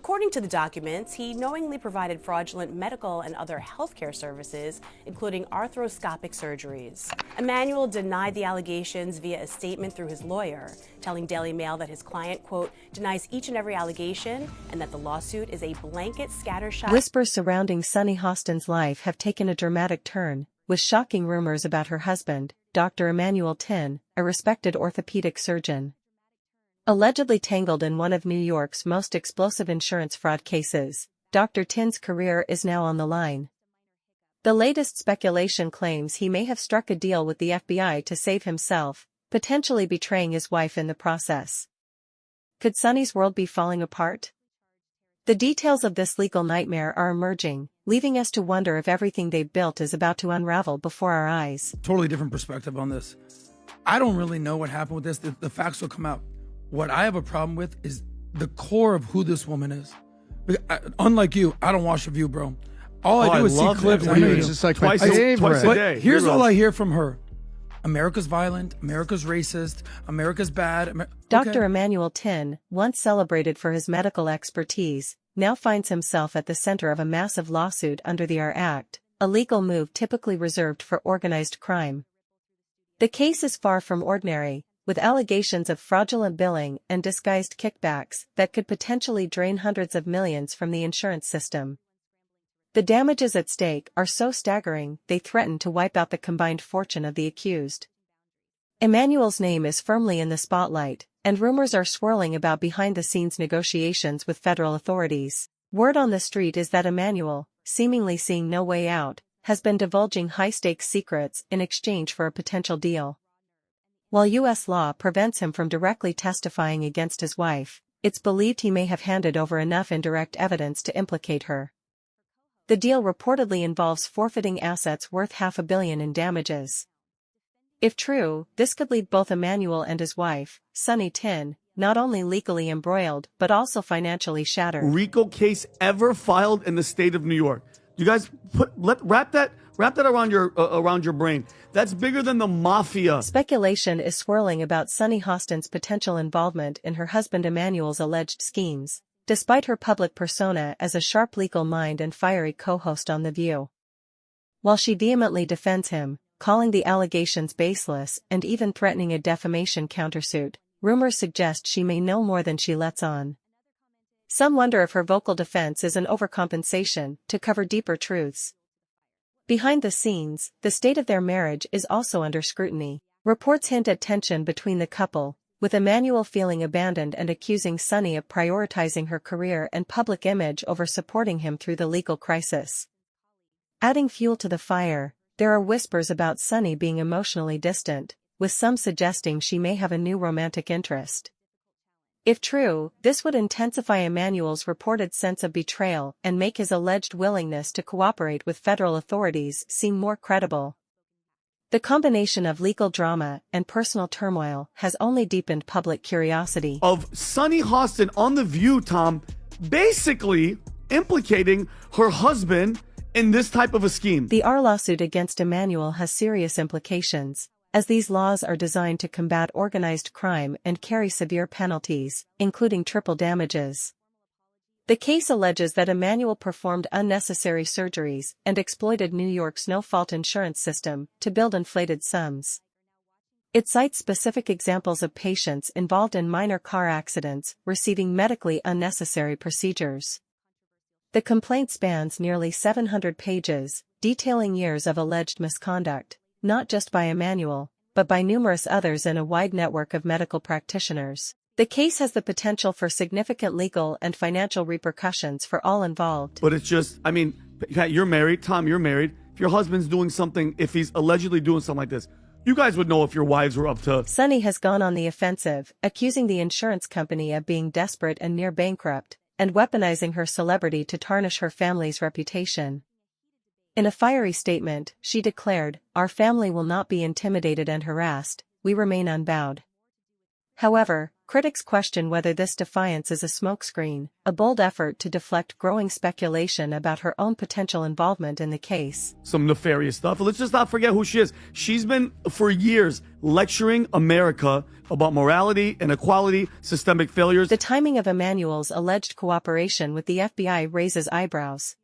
According to the documents, he knowingly provided fraudulent medical and other healthcare services, including arthroscopic surgeries. Emmanuel denied the allegations via a statement through his lawyer, telling Daily Mail that his client, quote, denies each and every allegation and that the lawsuit is a blanket scattershot. Whispers surrounding Sunny Hostin's life have taken a dramatic turn, with shocking rumors about her husband, Dr. Emmanuel Hostin, a respected orthopedic surgeon. Allegedly tangled in one of New York's most explosive insurance fraud cases, Dr. Hostin's career is now on the line. The latest speculation claims he may have struck a deal with the FBI to save himself, potentially betraying his wife in the process. Could Sunny's world be falling apart? The details of this legal nightmare are emerging, leaving us to wonder if everything they've built is about to unravel before our eyes. Totally different perspective on this. I don't really know what happened with this. The facts will come out. What I have a problem with is the core of who this woman is. Unlike you, I don't watch The View, bro. All I do is see clips. I know It's just like twice a day. But here's all I hear from her. America's violent, America's racist, America's bad. Dr. Emmanuel Hostin, once celebrated for his medical expertise, now finds himself at the center of a massive lawsuit under the AR Act, a legal move typically reserved for organized crime. The case is far from ordinary, with allegations of fraudulent billing and disguised kickbacks that could potentially drain hundreds of millions from the insurance system. The damages at stake are so staggering they threaten to wipe out the combined fortune of the accused. Emmanuel's name is firmly in the spotlight, and rumors are swirling about behind-the-scenes negotiations with federal authorities. Word on the street is that Emmanuel, seemingly seeing no way out, has been divulging high-stakes secrets in exchange for a potential deal. While U.S. law prevents him from directly testifying against his wife, it's believed he may have handed over enough indirect evidence to implicate her. The deal reportedly involves forfeiting assets worth $500 million in damages. If true, this could leave both Emmanuel and his wife, Sunny Hostin, not only legally embroiled but also financially shattered. RICO case ever filed in the state of New York. You guys wrap that around your brain. That's bigger than the mafia. Speculation is swirling about Sunny Hostin's potential involvement in her husband Emmanuel's alleged schemes, despite her public persona as a sharp legal mind and fiery co-host on The View. While she vehemently defends him, calling the allegations baseless and even threatening a defamation countersuit, rumors suggest she may know more than she lets on. Some wonder if her vocal defense is an overcompensation to cover deeper truths. Behind the scenes, the state of their marriage is also under scrutiny. Reports hint at tension between the couple, with Emmanuel feeling abandoned and accusing Sunny of prioritizing her career and public image over supporting him through the legal crisis. Adding fuel to the fire, there are whispers about Sunny being emotionally distant, with some suggesting she may have a new romantic interest. If true, this would intensify Emmanuel's reported sense of betrayal and make his alleged willingness to cooperate with federal authorities seem more credible. The combination of legal drama and personal turmoil has only deepened public curiosity. Of Sunny Hostin on The View, Tom, basically implicating her husband in this type of a scheme. The AR lawsuit against Emmanuel has serious implications, as these laws are designed to combat organized crime and carry severe penalties, including triple damages. The case alleges that Emmanuel performed unnecessary surgeries and exploited New York's no-fault insurance system to build inflated sums. It cites specific examples of patients involved in minor car accidents receiving medically unnecessary procedures. The complaint spans nearly 700 pages, detailing years of alleged misconduct, not just by Emmanuel, but by numerous others in a wide network of medical practitioners. The case has the potential for significant legal and financial repercussions for all involved. But it's just, I mean, you're married, Tom, you're married. If your husband's doing something, if he's allegedly doing something like this, you guys would know if your wives were up to... Sunny has gone on the offensive, accusing the insurance company of being desperate and near bankrupt, and weaponizing her celebrity to tarnish her family's reputation. In a fiery statement, she declared, "Our family will not be intimidated and harassed, we remain unbowed." However, Critics question whether this defiance is a smokescreen, a bold effort to deflect growing speculation about her own potential involvement in the case. Some nefarious stuff. Let's just not forget who she is. She's been, for years, lecturing America about morality, inequality, systemic failures. The timing of Emmanuel's alleged cooperation with the FBI raises eyebrows.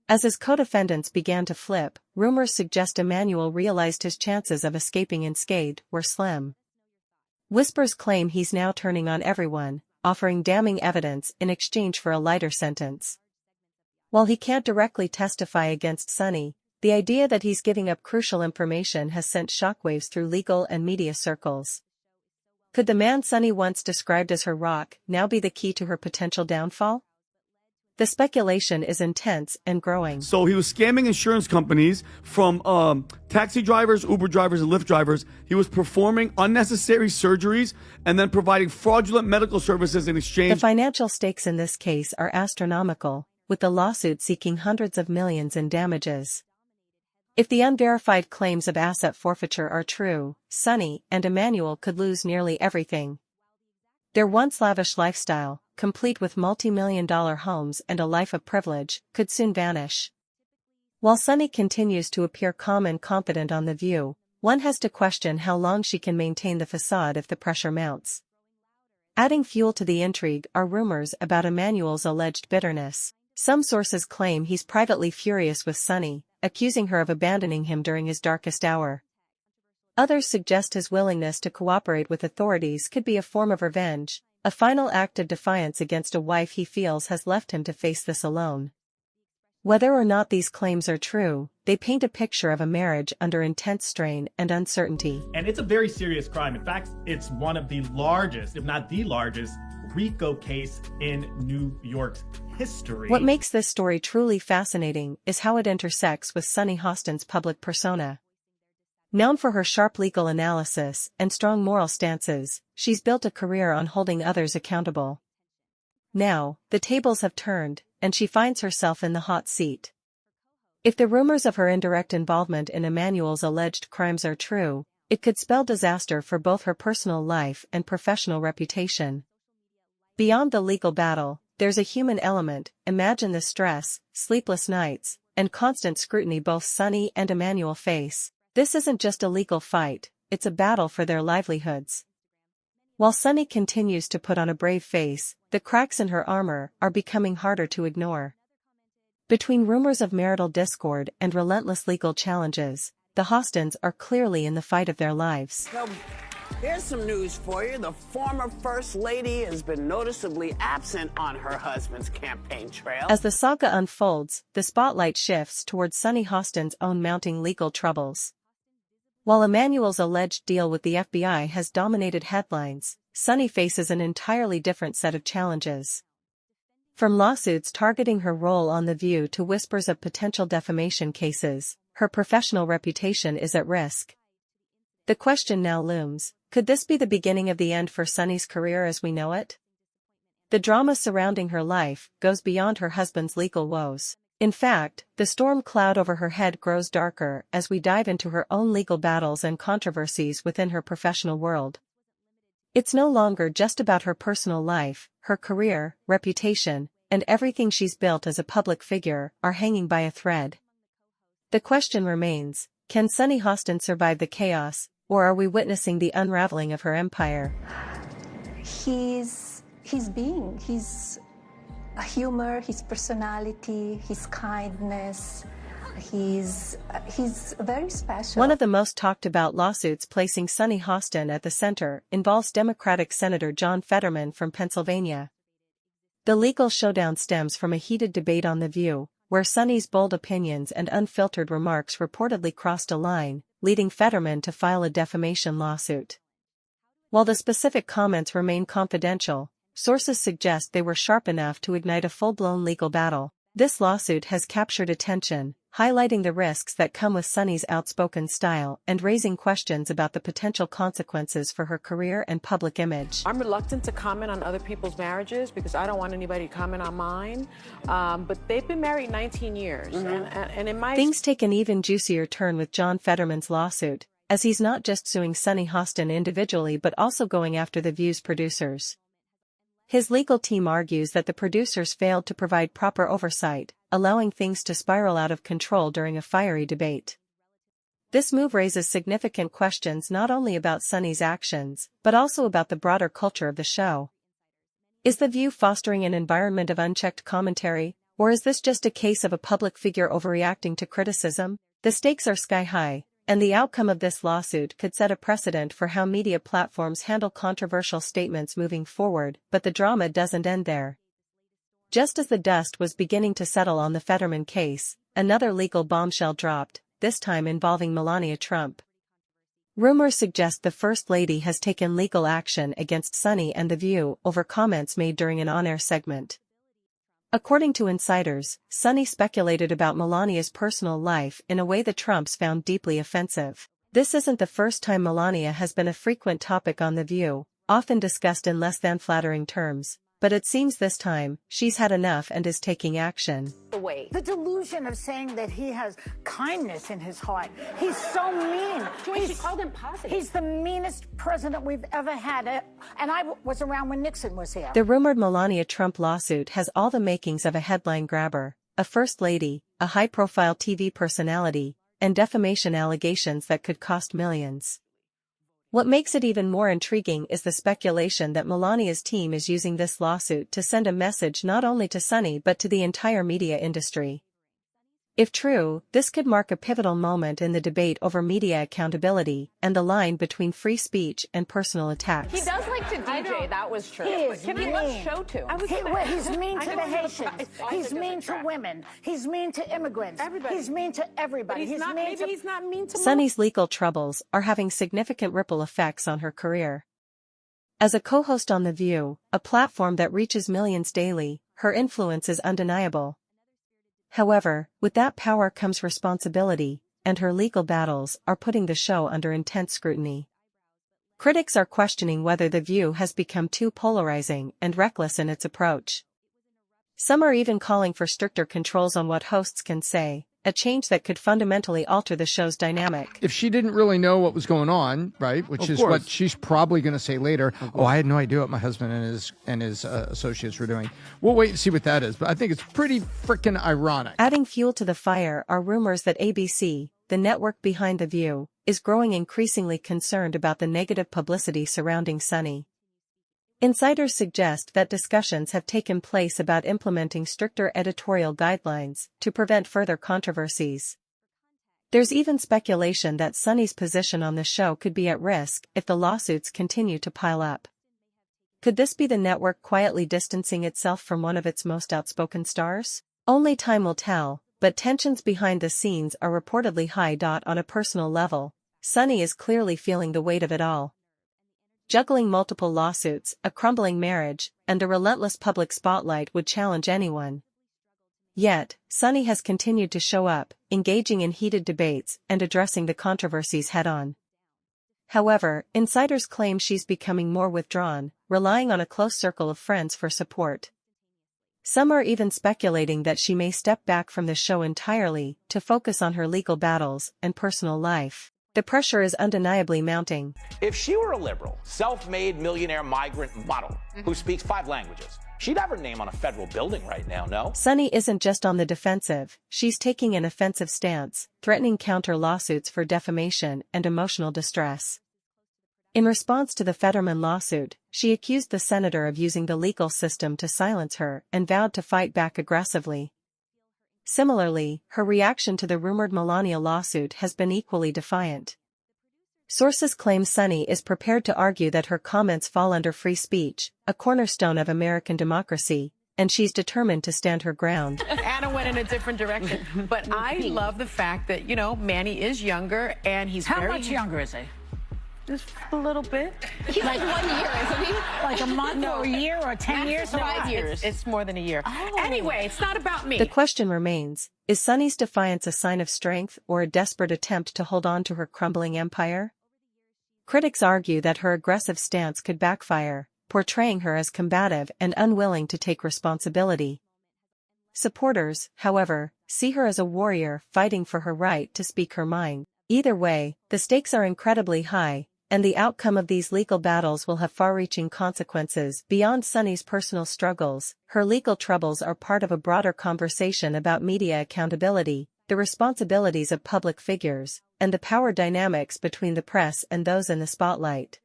As his co-defendants began to flip, rumors suggest Emmanuel realized his chances of escaping unscathed were slim. Whispers claim he's now turning on everyone, offering damning evidence in exchange for a lighter sentence. While he can't directly testify against Sunny, the idea that he's giving up crucial information has sent shockwaves through legal and media circles. Could the man Sunny once described as her rock now be the key to her potential downfall? The speculation is intense and growing. So he was scamming insurance companies from taxi drivers, Uber drivers, and Lyft drivers. He was performing unnecessary surgeries and then providing fraudulent medical services in exchange. The financial stakes in this case are astronomical, with the lawsuit seeking hundreds of millions in damages. If the unverified claims of asset forfeiture are true, Sunny and Emmanuel could lose nearly everything. Their once lavish lifestyle, complete with multi-million-dollar homes and a life of privilege, could soon vanish. While Sunny continues to appear calm and confident on The View, one has to question how long she can maintain the facade if the pressure mounts. Adding fuel to the intrigue are rumors about Emmanuel's alleged bitterness. Some sources claim he's privately furious with Sunny, accusing her of abandoning him during his darkest hour. Others suggest his willingness to cooperate with authorities could be a form of revenge, a final act of defiance against a wife he feels has left him to face this alone. Whether or not these claims are true, they paint a picture of a marriage under intense strain and uncertainty. And it's a very serious crime. In fact, it's one of the largest, if not the largest, RICO case in New York's history. What makes this story truly fascinating is how it intersects with Sunny Hostin's public persona. Known for her sharp legal analysis and strong moral stances, she's built a career on holding others accountable. Now, the tables have turned, and she finds herself in the hot seat. If the rumors of her indirect involvement in Emmanuel's alleged crimes are true, it could spell disaster for both her personal life and professional reputation. Beyond the legal battle, there's a human element. Imagine the stress, sleepless nights, and constant scrutiny both Sunny and Emmanuel face. This isn't just a legal fight, it's a battle for their livelihoods. While Sunny continues to put on a brave face, the cracks in her armor are becoming harder to ignore. Between rumors of marital discord and relentless legal challenges, the Hostins are clearly in the fight of their lives. Well, here's some news for you. The former First Lady has been noticeably absent on her husband's campaign trail. As the saga unfolds, the spotlight shifts towards Sunny Hostin's own mounting legal troubles. While Emmanuel's alleged deal with the FBI has dominated headlines, Sunny faces an entirely different set of challenges. From lawsuits targeting her role on The View to whispers of potential defamation cases, her professional reputation is at risk. The question now looms, could this be the beginning of the end for Sunny's career as we know it? The drama surrounding her life goes beyond her husband's legal woes. In fact, the storm cloud over her head grows darker as we dive into her own legal battles and controversies within her professional world. It's no longer just about her personal life, her career, reputation, and everything she's built as a public figure are hanging by a thread. The question remains, can Sunny Hostin survive the chaos, or are we witnessing the unraveling of her empire? His humor, his personality, his kindness, he's very special. One of the most talked about lawsuits placing Sunny Hostin at the center involves Democratic Senator John Fetterman from Pennsylvania. The legal showdown stems from a heated debate on The View, where Sunny's bold opinions and unfiltered remarks reportedly crossed a line, leading Fetterman to file a defamation lawsuit. While the specific comments remain confidential, sources suggest they were sharp enough to ignite a full-blown legal battle. This lawsuit has captured attention, highlighting the risks that come with Sunny's outspoken style and raising questions about the potential consequences for her career and public image. I'm reluctant to comment on other people's marriages because I don't want anybody to comment on mine, but they've been married 19 years, and in my... Things take an even juicier turn with John Fetterman's lawsuit, as he's not just suing Sunny Hostin individually but also going after the View's producers. His legal team argues that the producers failed to provide proper oversight, allowing things to spiral out of control during a fiery debate. This move raises significant questions not only about Sunny's actions, but also about the broader culture of the show. Is The View fostering an environment of unchecked commentary, or is this just a case of a public figure overreacting to criticism? The stakes are sky high, and the outcome of this lawsuit could set a precedent for how media platforms handle controversial statements moving forward, but the drama doesn't end there. Just as the dust was beginning to settle on the Fetterman case, another legal bombshell dropped, this time involving Melania Trump. Rumors suggest the First Lady has taken legal action against Sunny and The View over comments made during an on-air segment. According to insiders, Sunny speculated about Melania's personal life in a way the Trumps found deeply offensive. This isn't the first time Melania has been a frequent topic on The View, often discussed in less than flattering terms, but it seems this time, she's had enough and is taking action. The delusion of saying that he has kindness in his heart. He's so mean. Joy, she called him positive. He's the meanest president we've ever had. And I was around when Nixon was here. The rumored Melania Trump lawsuit has all the makings of a headline grabber, a First Lady, a high-profile TV personality, and defamation allegations that could cost millions. What makes it even more intriguing is the speculation that Melania's team is using this lawsuit to send a message not only to Sunny but to the entire media industry. If true, this could mark a pivotal moment in the debate over media accountability and the line between free speech and personal attacks. He does like to DJ, that was true. He is Can mean. he love show too? He's mean to the Haitians. He's mean to women. He's mean to immigrants. Everybody. He's mean to everybody. He's not mean to Sunny's legal troubles are having significant ripple effects on her career. As a co-host on The View, a platform that reaches millions daily, her influence is undeniable. However, with that power comes responsibility, and her legal battles are putting the show under intense scrutiny. Critics are questioning whether The View has become too polarizing and reckless in its approach. Some are even calling for stricter controls on what hosts can say, a change that could fundamentally alter the show's dynamic. If she didn't really know what was going on, right, which is what she's probably going to say later, oh, I had no idea what my husband and his associates were doing. We'll wait and see what that is, but I think it's pretty freaking ironic. Adding fuel to the fire are rumors that ABC, the network behind The View, is growing increasingly concerned about the negative publicity surrounding Sunny. Insiders suggest that discussions have taken place about implementing stricter editorial guidelines to prevent further controversies. There's even speculation that Sunny's position on the show could be at risk if the lawsuits continue to pile up. Could this be the network quietly distancing itself from one of its most outspoken stars? Only time will tell, but tensions behind the scenes are reportedly high. On a personal level, Sunny is clearly feeling the weight of it all. Juggling multiple lawsuits, a crumbling marriage, and a relentless public spotlight would challenge anyone. Yet, Sunny has continued to show up, engaging in heated debates and addressing the controversies head-on. However, insiders claim she's becoming more withdrawn, relying on a close circle of friends for support. Some are even speculating that she may step back from the show entirely to focus on her legal battles and personal life. The pressure is undeniably mounting. If she were a liberal, self-made millionaire migrant model who speaks 5 languages, she'd have her name on a federal building right now, no? Sunny isn't just on the defensive, she's taking an offensive stance, threatening counter lawsuits for defamation and emotional distress. In response to the Fetterman lawsuit, she accused the senator of using the legal system to silence her and vowed to fight back aggressively. Similarly, her reaction to the rumored Melania lawsuit has been equally defiant. Sources claim Sunny is prepared to argue that her comments fall under free speech, a cornerstone of American democracy, and she's determined to stand her ground. Anna went in a different direction. But I love the fact that, Manny is younger and he's How much younger is he? Just a little bit. He's like 1 year, isn't he? Like a month or a year or 10 years? No, 5 years. It's more than a year. Oh. Anyway, it's not about me. The question remains, is Sunny's defiance a sign of strength or a desperate attempt to hold on to her crumbling empire? Critics argue that her aggressive stance could backfire, portraying her as combative and unwilling to take responsibility. Supporters, however, see her as a warrior fighting for her right to speak her mind. Either way, the stakes are incredibly high, and the outcome of these legal battles will have far-reaching consequences beyond Sunny's personal struggles. Her legal troubles are part of a broader conversation about media accountability, the responsibilities of public figures, and the power dynamics between the press and those in the spotlight.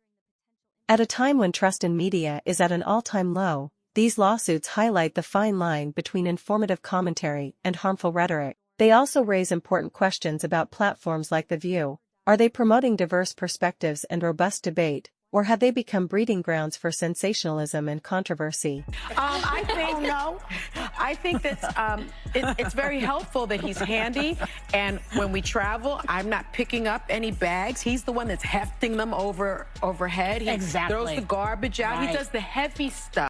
At a time when trust in media is at an all-time low, these lawsuits highlight the fine line between informative commentary and harmful rhetoric. They also raise important questions about platforms like The View. Are they promoting diverse perspectives and robust debate, or have they become breeding grounds for sensationalism and controversy? I think that it's very helpful that he's handy, and when we travel, I'm not picking up any bags. He's the one that's hefting them overhead. He throws the garbage out. He does the heavy stuff.